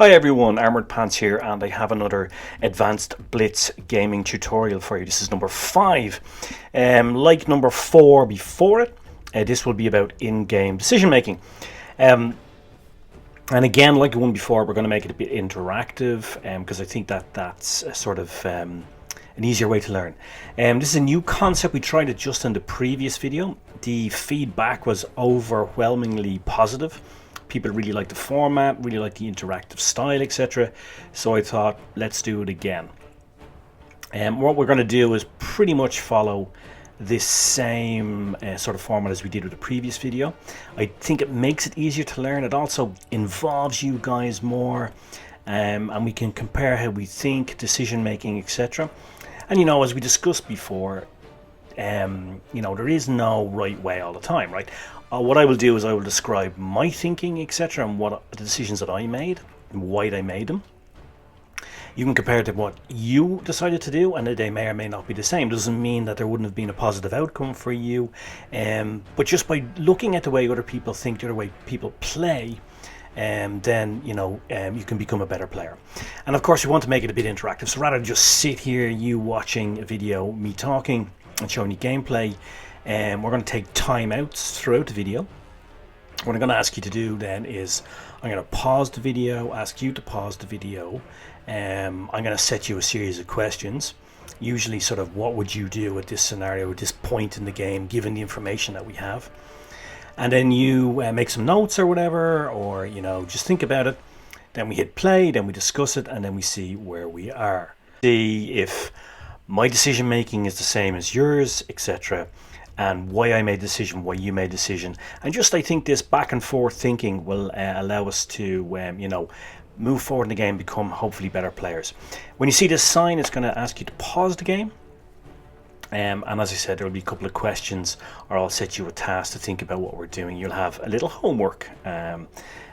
Hi everyone, Armored Pants here, and I have another advanced Blitz gaming tutorial for you. This is number 5. Like number 4 before it, this will be about in-game decision making. And again, like the one before, we're going to make it a bit interactive because I think that's a sort of an easier way to learn. This is a new concept. We tried it just in the previous video. The feedback was overwhelmingly positive. People really like the format, really like the interactive style, etc. So I thought, let's do it again. What we're going to do is pretty much follow this same sort of format as we did with the previous video. I think it makes it easier to learn. It also involves you guys more, and we can compare how we think, decision making, etc. And you know, as we discussed before, you know, there is no right way all the time, right? What I will do is I will describe my thinking, etc., and what the decisions that I made and why I made them. You can compare it to what you decided to do, and they may or may not be the same. Doesn't mean that there wouldn't have been a positive outcome for you, but just by looking at the way other people think, the other way people play, then you know, you can become a better player. And of course, you want to make it a bit interactive. So rather than just sit here, you watching a video, me talking and showing you gameplay, we're going to take timeouts throughout the video. What I'm going to ask you to do then is I'm going to pause the video, ask you to pause the video. I'm going to set you a series of questions, usually sort of what would you do at this scenario at this point in the game given the information that we have, and then you make some notes or whatever, or you know, just think about it. Then we hit play, then we discuss it, and then we see where we are, see if my decision making is the same as yours, etc., and why I made a decision, why you made a decision. And just I think this back and forth thinking will allow us to you know, move forward in the game, become hopefully better players. When you see this sign, it's going to ask you to pause the game, and as I said, there will be a couple of questions, or I'll set you a task to think about what we're doing. You'll have a little homework, and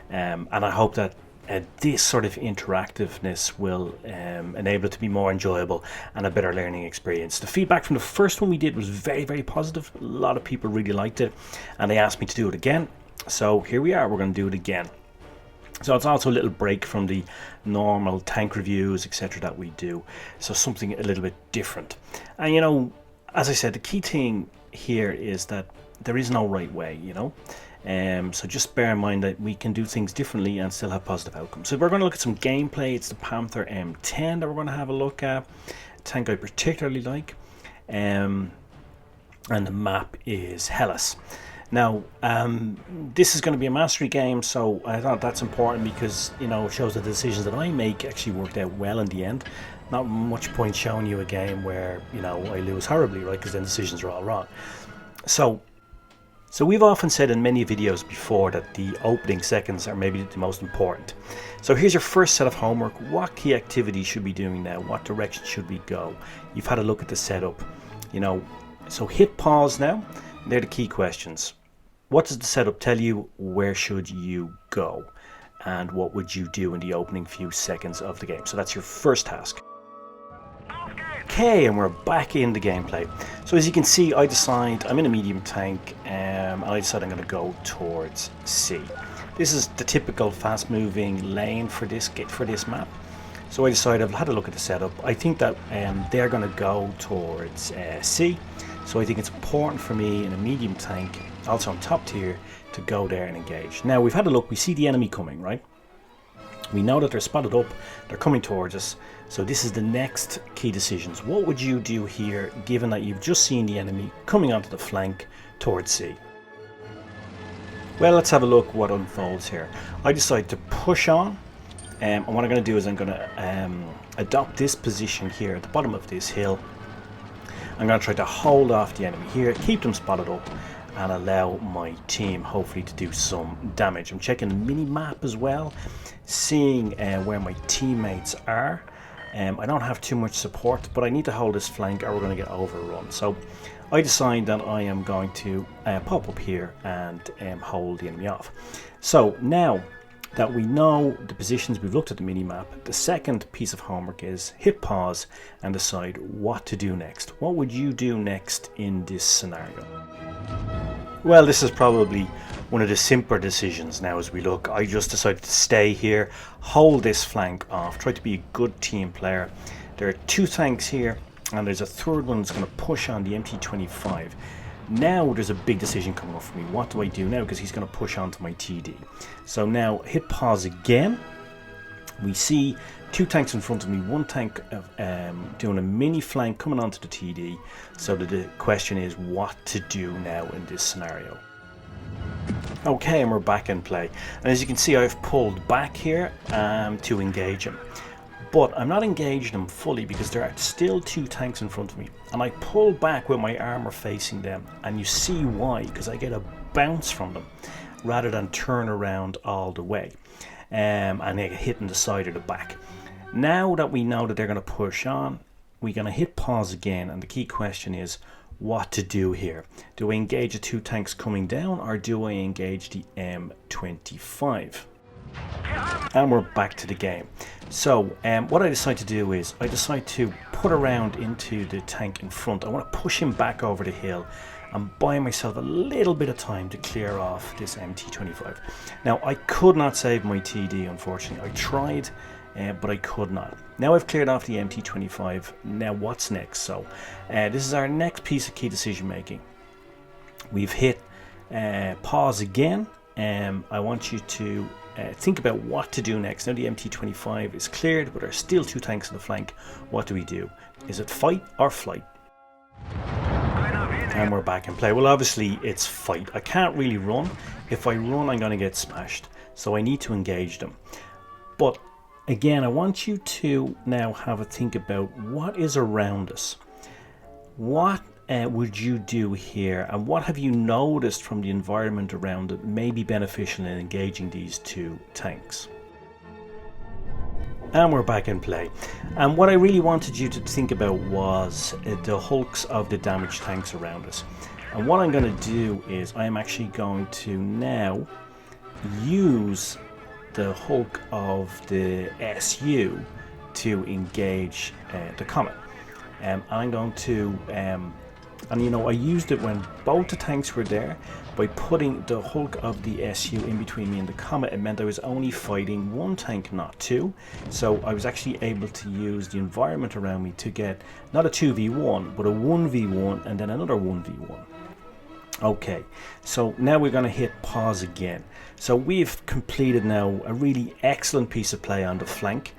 I hope that this sort of interactiveness will enable it to be more enjoyable and a better learning experience. The feedback from the first one we did was very, very positive. A lot of people really liked it, and they asked me to do it again. So here we are, we're going to do it again. So it's also a little break from the normal tank reviews, etc. that we do. So something a little bit different. And you know, as I said, the key thing here is that there is no right way, you know. So just bear in mind that we can do things differently and still have positive outcomes. So we're going to look at some gameplay. It's the Panther M10 that we're going to have a look at. A tank I particularly like, and the map is Hellas. Now this is going to be a mastery game, so I thought that's important because, you know, it shows that the decisions that I make actually worked out well in the end. Not much point showing you a game where, you know, I lose horribly, right, because then decisions are all wrong. So we've often said in many videos before that the opening seconds are maybe the most important. So here's your first set of homework. What key activities should we be doing now? What direction should we go? You've had a look at the setup, you know. So hit pause now. They're the key questions. What does the setup tell you? Where should you go? And what would you do in the opening few seconds of the game? So that's your first task. Okay, and we're back in the gameplay. So as you can see, I decide I'm in a medium tank, and I decide I'm going to go towards C. This is the typical fast-moving lane for this map. So I decided, I've had a look at the setup. I think that they're going to go towards C. So I think it's important for me in a medium tank, also on top tier, to go there and engage. Now we've had a look. We see the enemy coming, right? We know that they're spotted up, they're coming towards us. So this is the next key decisions. What would you do here, given that you've just seen the enemy coming onto the flank towards C? Well, let's have a look what unfolds here. I decide to push on, and what I'm going to do is I'm going to adopt this position here at the bottom of this hill. I'm going to try to hold off the enemy here, keep them spotted up, and allow my team hopefully to do some damage. I'm checking the mini map as well, seeing where my teammates are. I don't have too much support, but I need to hold this flank or we're going to get overrun. So I decide that I am going to pop up here and hold the enemy off. So now that we know the positions, we've looked at the mini map, the second piece of homework is hit pause and decide what to do next. What would you do next in this scenario? Well, this is probably one of the simpler decisions now as we look. I just decided to stay here, hold this flank off, try to be a good team player. There are 2 tanks here, and there's a third one that's going to push on the MT-25. Now there's a big decision coming up for me. What do I do now? Because he's going to push onto my TD. So now hit pause again. We see 2 tanks in front of me, 1 tank doing a mini flank coming onto the TD. So the question is what to do now in this scenario. Okay, and we're back in play. And as you can see, I've pulled back here to engage him. But I'm not engaging them fully because there are still 2 tanks in front of me. And I pull back with my armor facing them. And you see why, because I get a bounce from them rather than turn around all the way. And I get hit in the side or the back. Now that we know that they're going to push on, we're going to hit pause again. And the key question is what to do here. Do I engage the 2 tanks coming down, or do I engage the M25? And we're back to the game. So what I decide to do is I decide to put a round into the tank in front. I want to push him back over the hill and buy myself a little bit of time to clear off this MT-25. Now I could not save my TD, unfortunately. I tried, but I could not. Now I've cleared off the MT-25. Now what's next? So this is our next piece of key decision making. We've hit pause again. I want you to think about what to do next. Now the MT-25 is cleared, but there are still 2 tanks on the flank. What do we do? Is it fight or flight? And we're back in play. Well, obviously it's fight. I can't really run. If I run, I'm going to get smashed. So I need to engage them. But again, I want you to now have a think about what is around us. What would you do here, and what have you noticed from the environment around that may be beneficial in engaging these 2 tanks? And we're back in play. And what I really wanted you to think about was the hulks of the damaged tanks around us. And what I'm going to do is I am actually going to now use the hulk of the SU to engage the Comet. I'm going to and you know, I used it when both the tanks were there. By putting the hulk of the SU in between me and the Comet, it meant I was only fighting 1 tank, not 2. So I was actually able to use the environment around me to get not a 2v1, but a 1v1 and then another 1v1. Okay, so now we're going to hit pause again. So we've completed now a really excellent piece of play on the flank.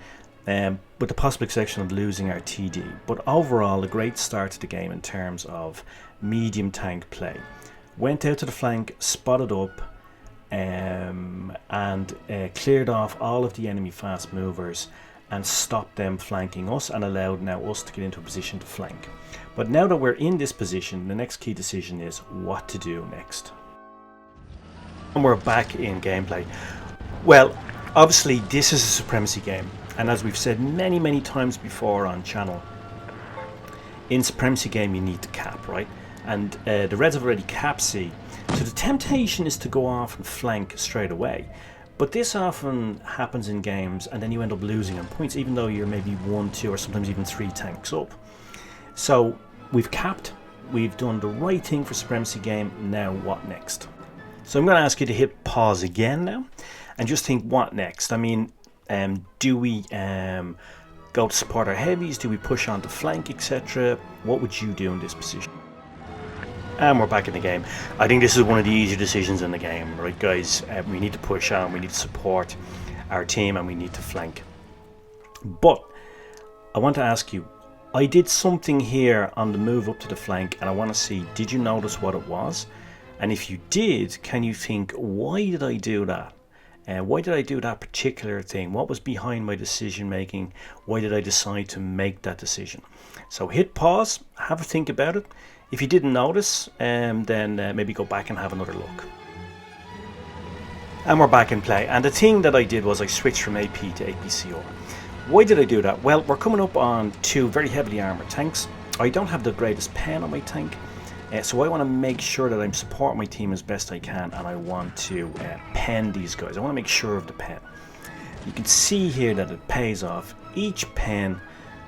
With the possible exception of losing our TD, but overall a great start to the game in terms of medium tank play. Went out to the flank, spotted up, and cleared off all of the enemy fast movers and stopped them flanking us, and allowed now us to get into a position to flank. But now that we're in this position, the next key decision is what to do next. And we're back in gameplay. Well, obviously this is a Supremacy game. And as we've said many times before on channel, in Supremacy game you need to cap, right? And the Reds have already capped C. So the temptation is to go off and flank straight away. But this often happens in games and then you end up losing on points, even though you're maybe 1, 2 or sometimes even 3 tanks up. So we've capped, we've done the right thing for Supremacy game. Now what next? So I'm going to ask you to hit pause again now and just think what next. I mean, do we go to support our heavies? Do we push on the flank, etc.? What would you do in this position? And we're back in the game. I think this is one of the easier decisions in the game, right guys? We need to push on, we need to support our team, and we need to flank. But I want to ask you, I did something here on the move up to the flank, and I want to see, did you notice what it was? And if you did, can you think, why did I do that? Why did I do that particular thing? What was behind my decision making? Why did I decide to make that decision? So hit pause, have a think about it. If you didn't notice, then maybe go back and have another look. And we're back in play. And the thing that I did was I switched from AP to APCR. Why did I do that? Well, we're coming up on 2 very heavily armoured tanks. I don't have the greatest pen on my tank. So I want to make sure that I'm supporting my team as best I can, and I want to pen these guys. I want to make sure of the pen. You can see here that it pays off. Each pen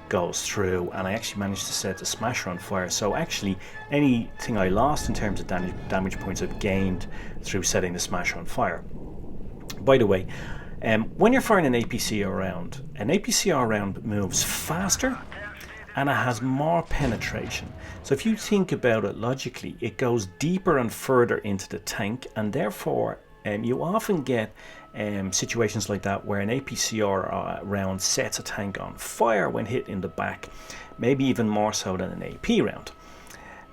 goes through, and I actually managed to set the smasher on fire. So actually anything I lost in terms of damage points I've gained through setting the smasher on fire. By the way, when you're firing an APCR round moves faster and it has more penetration. So if you think about it logically, it goes deeper and further into the tank, and therefore you often get situations like that where an APCR round sets a tank on fire when hit in the back, maybe even more so than an AP round.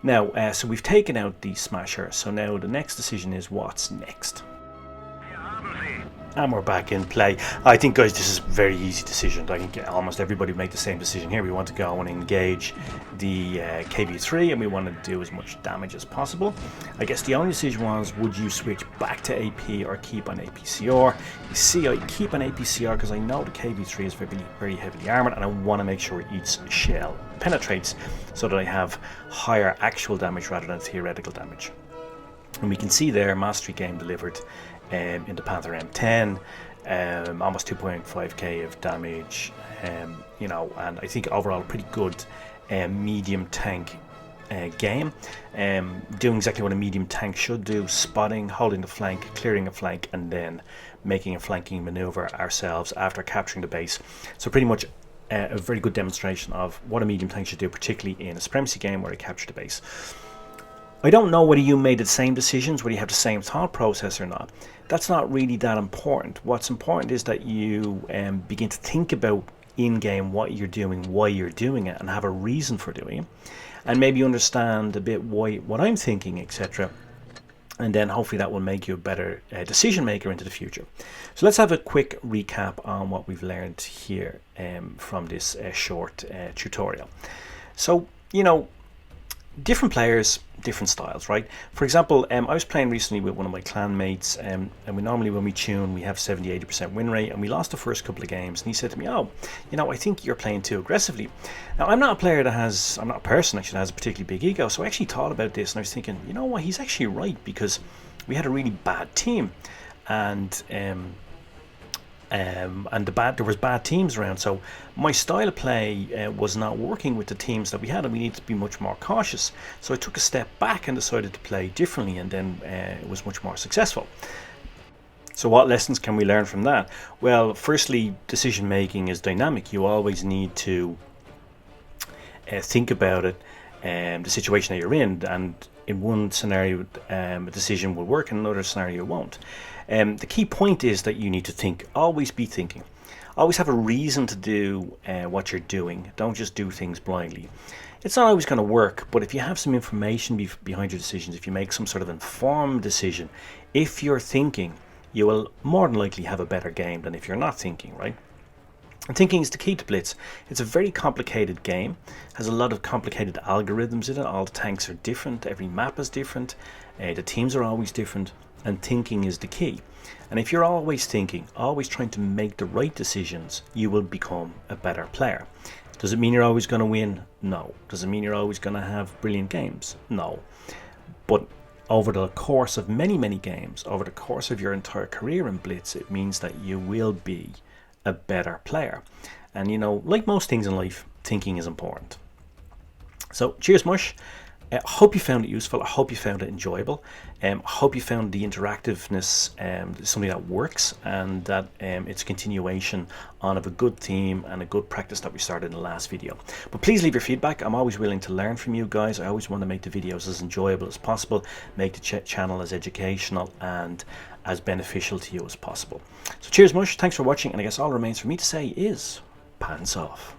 Now, so we've taken out the smasher, so now the next decision is what's next. And we're back in play. I think, guys, this is a very easy decision. I think almost everybody would make the same decision here. We want to go and engage the KV3, and we want to do as much damage as possible. I guess the only decision was, would you switch back to AP or keep on APCR? You see, I keep on APCR because I know the KV3 is very, very heavily armored, and I want to make sure each shell penetrates so that I have higher actual damage rather than theoretical damage. And we can see there, Mastery Game delivered in the Panther M10, almost 2.5k of damage, you know, and I think overall a pretty good medium tank game, doing exactly what a medium tank should do: spotting, holding the flank, clearing a flank, and then making a flanking maneuver ourselves after capturing the base. So pretty much a very good demonstration of what a medium tank should do, particularly in a Supremacy game where I capture the base. I don't know whether you made the same decisions, whether you have the same thought process or not. That's not really that important. What's important is that you begin to think about in-game what you're doing, why you're doing it, and have a reason for doing it. And maybe understand a bit what I'm thinking, etc. And then hopefully that will make you a better decision maker into the future. So let's have a quick recap on what we've learned here from this short tutorial. So, you know, different players, different styles, right? For example, I was playing recently with one of my clan mates, and we normally, when we tune, we have 70-80% win rate, and we lost the first couple of games, and he said to me, oh, you know, I think you're playing too aggressively. Now, I'm not a player that has, I'm not a person actually that has a particularly big ego, so I actually thought about this, and I was thinking, you know what, he's actually right, because we had a really bad team, and there was bad teams around, so my style of play was not working with the teams that we had, and we needed to be much more cautious. So I took a step back and decided to play differently, and then it was much more successful. So what lessons can we learn from that? Well, firstly, decision making is dynamic. You always need to think about it, the situation that you're in, and in one scenario a decision will work, in another scenario it won't. The key point is that you need to think, always be thinking, always have a reason to do what you're doing. Don't just do things blindly. It's not always going to work, but if you have some information behind your decisions, if you make some sort of informed decision, if you're thinking, you will more than likely have a better game than if you're not thinking, right? And thinking is the key to Blitz. It's a very complicated game, has a lot of complicated algorithms in it. All the tanks are different, every map is different, the teams are always different, and thinking is the key. And if you're always thinking, always trying to make the right decisions, you will become a better player. Does it mean you're always going to win? No. Does it mean you're always going to have brilliant games? No. But over the course of many, many games, over the course of your entire career in Blitz, it means that you will be a better player. And you know, like most things in life, thinking is important. So cheers, Mush. I hope you found it useful. I hope you found it enjoyable. I hope you found the interactiveness something that works, and that it's a continuation on of a good theme and a good practice that we started in the last video. But please leave your feedback. I'm always willing to learn from you guys. I always want to make the videos as enjoyable as possible, make the channel as educational and as beneficial to you as possible. So cheers, Mush. Thanks for watching, and I guess all remains for me to say is pants off.